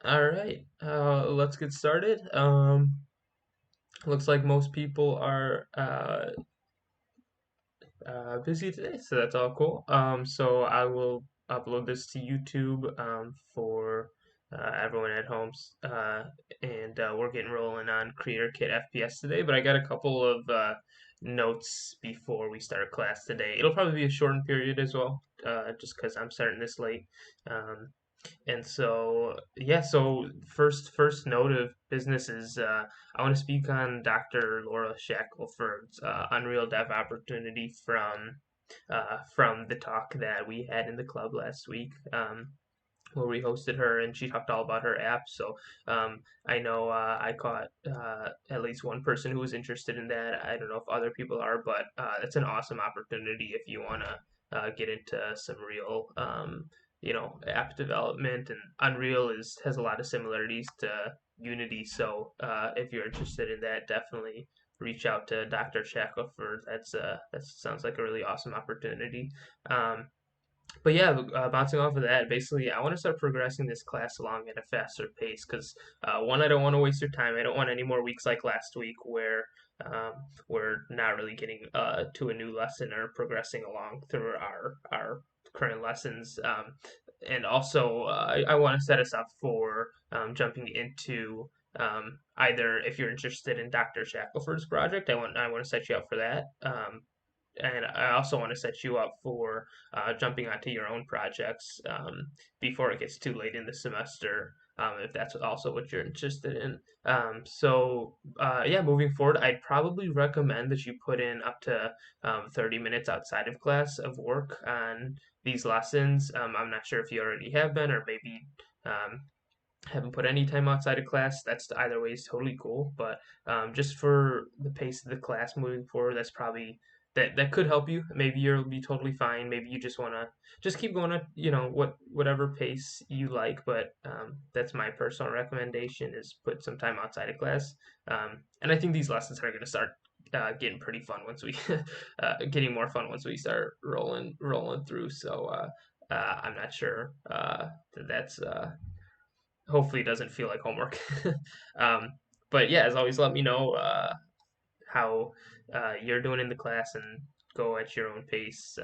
All right, let's get started. Looks like most people are busy today, so that's all cool. So I will upload this to YouTube for everyone at home, and we're getting rolling on Creator Kit FPS today. But I got a couple of notes before we start class today. It'll probably be a shortened period as well, just because I'm starting this late. Um, and so, yeah, so first note of business is I want to speak on Dr. Laura Shackelford's Unreal Dev opportunity from the talk that we had in the club last week. Where we hosted her and she talked all about her app. So I know I caught at least one person who was interested in that. I don't know if other people are, but it's an awesome opportunity if you want to get into some real, app development. And Unreal is has a lot of similarities to Unity. So if you're interested in that, definitely reach out to Dr. Shackelford. That sounds like a really awesome opportunity. Um, but yeah, bouncing off of that, basically, I want to start progressing this class along at a faster pace because one, I don't want to waste your time. I don't want any more weeks like last week where um, we're not really getting to a new lesson or progressing along through our current lessons. And also, I want to set us up for jumping into either if you're interested in Dr. Shackelford's project, I want to set you up for that. And I also want to set you up for jumping onto your own projects before it gets too late in the semester, if that's also what you're interested in. Yeah, moving forward, I'd probably recommend that you put in up to 30 minutes outside of class of work on these lessons. I'm not sure if you already have been, or maybe um, haven't put any time outside of class. That's either way is totally cool. But just for the pace of the class moving forward, that's probably that could help you. Maybe you'll be totally fine. Maybe you just want to just keep going at whatever pace you like. But that's my personal recommendation is put some time outside of class. And I think these lessons are going to start getting pretty fun once we getting more fun once we start rolling through. So I'm not sure that's hopefully it doesn't feel like homework. um, but yeah, as always, let me know how you're doing in the class and go at your own pace.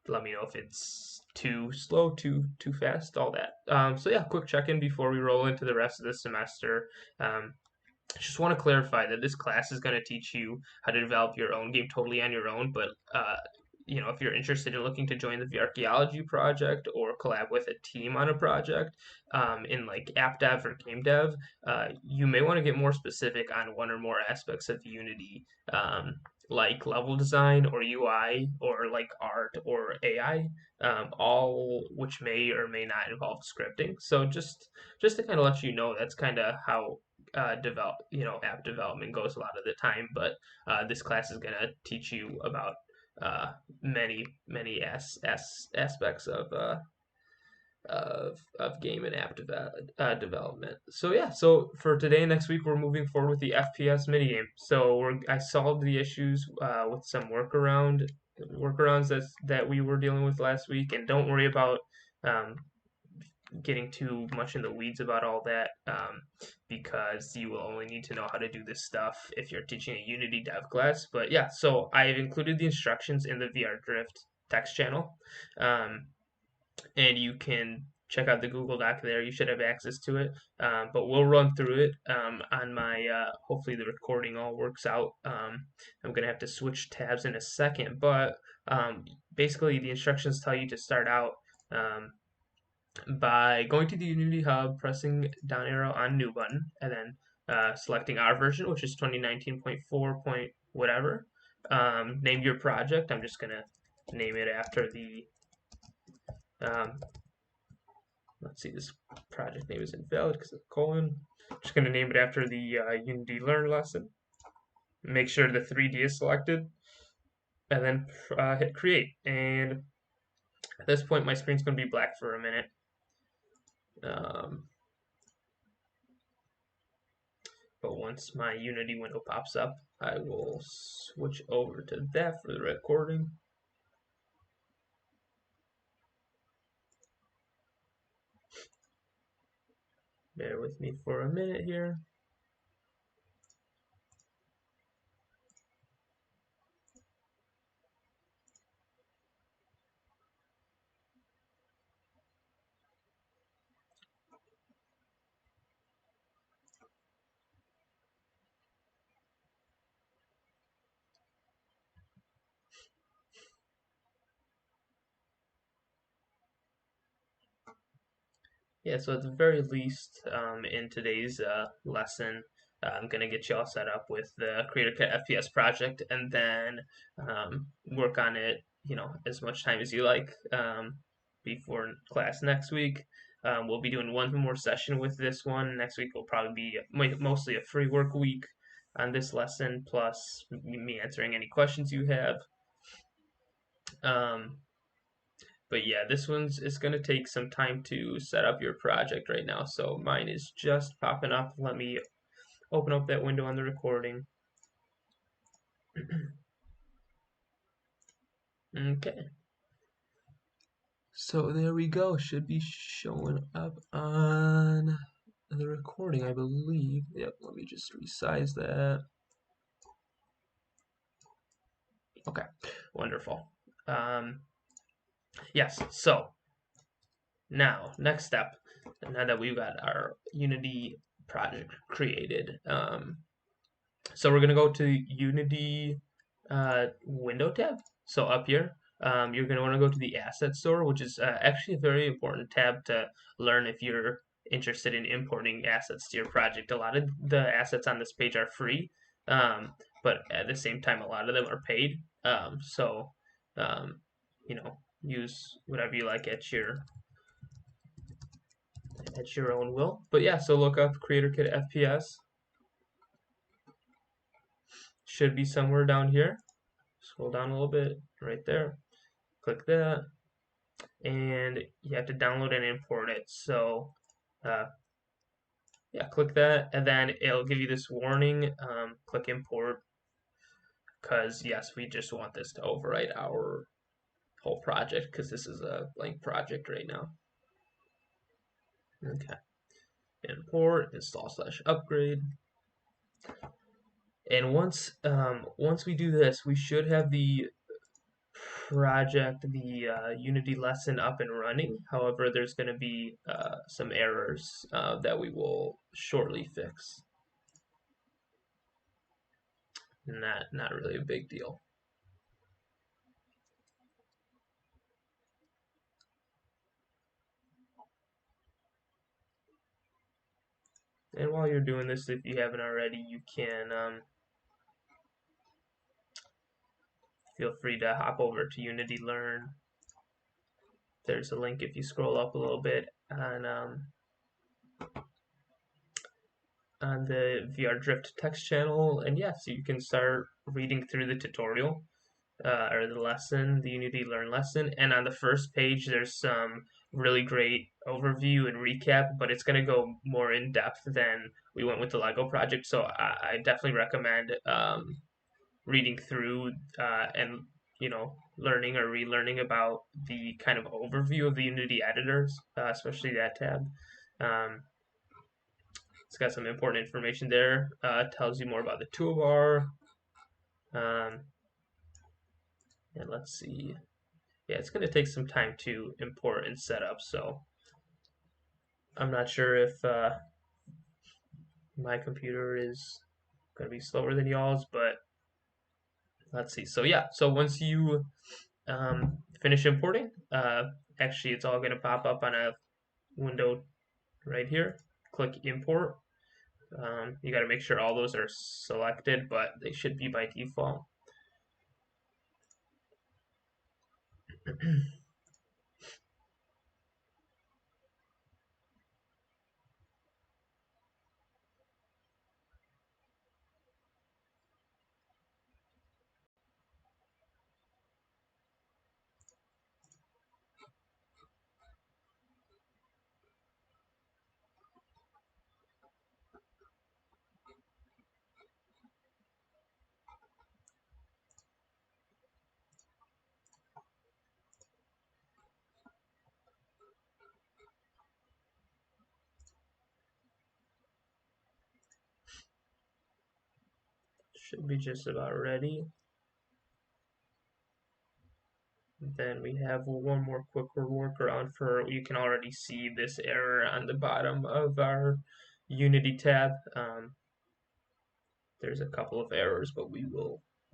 Let me know if it's too slow, too fast, all that. So yeah, quick check in before we roll into the rest of the semester. Um, I just want to clarify that this class is going to teach you how to develop your own game totally on your own, but if you're interested in looking to join the archaeology project or collab with a team on a project in like app dev or game dev, you may want to get more specific on one or more aspects of Unity, like level design or UI or like art or AI, all which may or may not involve scripting. So just to kind of let you know, that's kind of how app development goes a lot of the time. But this class is going to teach you about uh, many aspects of game and development. So yeah, so for today and next week, we're moving forward with the FPS minigame. So I solved the issues with some workarounds that we were dealing with last week, and don't worry about um, getting too much in the weeds about all that because you will only need to know how to do this stuff if you're teaching a Unity dev class. But yeah, so I've included the instructions in the VR Drift text channel, um, and you can check out the Google Doc there. You should have access to it, but we'll run through it on my. Hopefully, the recording all works out. I'm gonna have to switch tabs in a second, but basically, the instructions tell you to start out. By going to the Unity Hub, pressing down arrow on New button, and then selecting our version, which is 2019.4 point whatever. Name your project. I'm just gonna name it after the. Um, let's see, this project name is invalid because of the colon. Just gonna name it after the Unity Learn lesson. Make sure the 3D is selected, and then hit create. And at this point, my screen's gonna be black for a minute. Um, But once my Unity window pops up, I will switch over to that for the recording. Bear with me for a minute here. Yeah, so at the very least, in today's lesson, I'm going to get you all set up with the CreatorKit FPS project and then work on it, as much time as you like before class next week. We'll be doing one more session with this one. Next week will probably be mostly a free work week on this lesson, plus me answering any questions you have. Um, but yeah, this one's it's going to take some time to set up your project right now. So mine is just popping up. Let me open up that window on the recording. Okay. So there we go. Should be showing up on the recording, I believe. Yep, let me just resize that. Okay, wonderful. Yes, so now, next step, now that we've got our Unity project created, so we're going to go to Unity window tab. So up here, you're going to want to go to the asset store, which is actually a very important tab to learn if you're interested in importing assets to your project. A lot of the assets on this page are free, but at the same time, a lot of them are paid. So, um, use whatever you like at your own will. But yeah, so look up CreatorKit FPS. Should be somewhere down here. Scroll down a little bit, right there. Click that, and you have to download and import it. So, yeah, click that, and then it'll give you this warning. Click import, because yes, we just want this to overwrite our whole project, because this is a blank project right now. Okay, import, install/upgrade. And once we do this, we should have the project, the Unity lesson up and running. However, there's going to be some errors that we will shortly fix. Not really a big deal. And while you're doing this, if you haven't already, you can feel free to hop over to Unity Learn. There's a link if you scroll up a little bit on the VR Drift text channel, and yeah, so you can start reading through the tutorial or the lesson, the Unity Learn lesson. And on the first page, there's some really great overview and recap, but it's going to go more in depth than we went with the Lego project. So I definitely recommend reading through and learning or relearning about the kind of overview of the Unity editors, especially that tab. Um, it's got some important information there. Tells you more about the toolbar. Um, and let's see. Yeah, it's going to take some time to import and set up, so I'm not sure if my computer is going to be slower than y'all's, but let's see. So yeah, so once you finish importing, actually it's all going to pop up on a window right here. Click import. You got to make sure all those are selected, but they should be by default. should be just about ready. Then we have one more quick workaround for, you can already see this error on the bottom of our Unity tab. There's a couple of errors, but we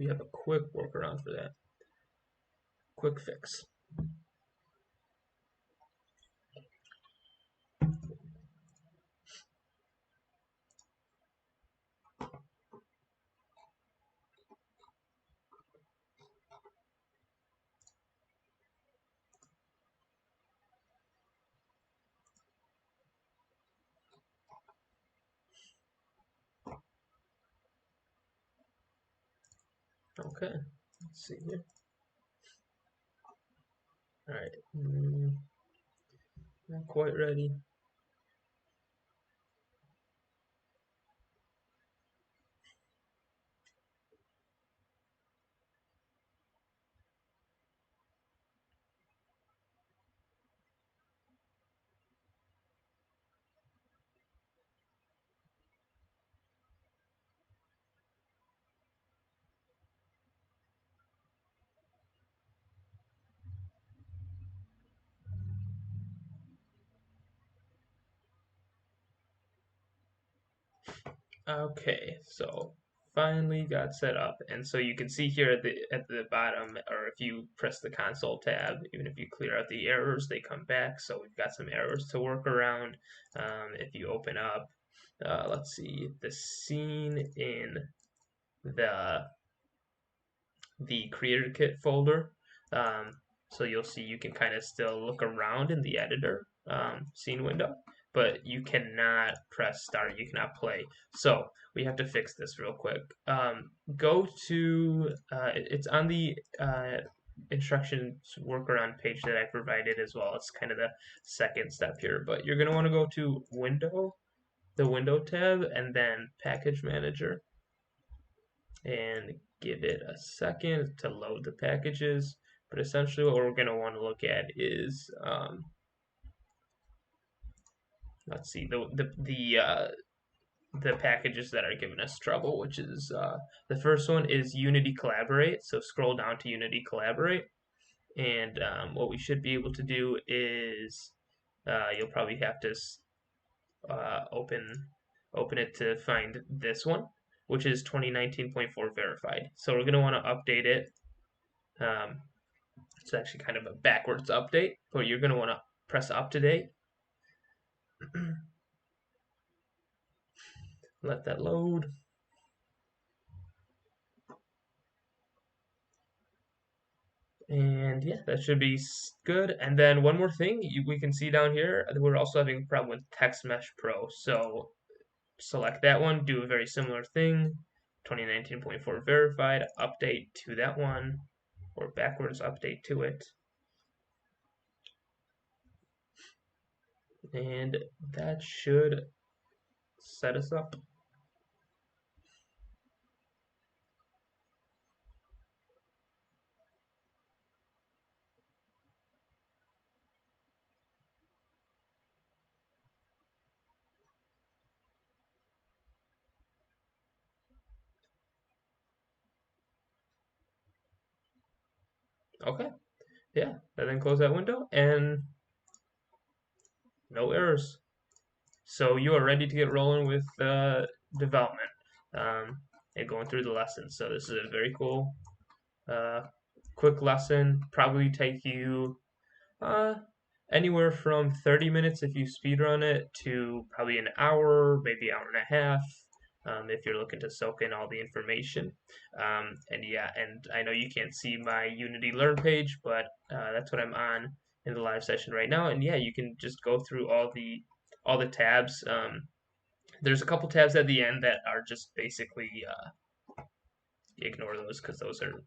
have a quick workaround for that. Quick fix. Okay, let's see here. All right, not quite ready. Okay, so finally got set up, and so you can see here at the bottom, or if you press the console tab, even if you clear out the errors, they come back. So we've got some errors to work around. If you open up, let's see, the scene in the Creator Kit folder. So you'll see you can kind of still look around in the editor scene window, but you cannot press start. You cannot play. So we have to fix this real quick. Go to it's on the instructions workaround page that I provided as well. It's kind of the second step here, but you're going to want to go to the Window tab, and then Package Manager, and give it a second to load the packages. But essentially what we're going to want to look at is, let's see, the packages that are giving us trouble, which is, the first one is Unity Collaborate. So scroll down to Unity Collaborate, and what we should be able to do is, you'll probably have to open it to find this one, which is 2019.4 verified. So we're going to want to update it. It's actually kind of a backwards update, but you're going to want to press up to date. Let that load. And yeah, that should be good. And then one more thing, we can see down here, we're also having a problem with TextMesh Pro. So select that one, do a very similar thing, 2019.4 verified, update to that one, or backwards update to it. And that should set us up. Okay, yeah, and then close that window, and no errors. So you are ready to get rolling with development and going through the lessons. So this is a very cool, uh, quick lesson. Probably take you uh, anywhere from 30 minutes if you speedrun it to probably an hour, maybe hour and a half. If you're looking to soak in all the information. And yeah, and I know you can't see my Unity Learn page, but that's what I'm on in the live session right now. And yeah, you can just go through all the tabs. There's a couple tabs at the end that are just basically ignore those because those are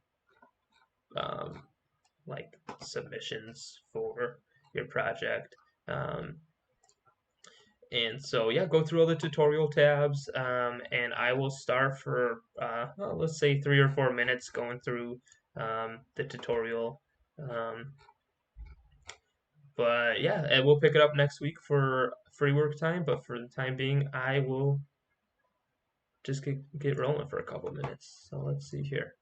like submissions for your project. And so yeah, go through all the tutorial tabs, and I will start for well, let's say 3 or 4 minutes going through the tutorial. Um, but yeah, and we'll pick it up next week for free work time. But for the time being, I will just get rolling for a couple minutes. So let's see here.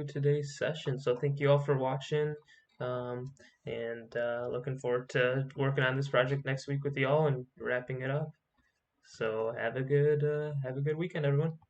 enjoyed today's session. So thank you all for watching, um, and looking forward to working on this project next week with y'all and wrapping it up. So have a good weekend, everyone.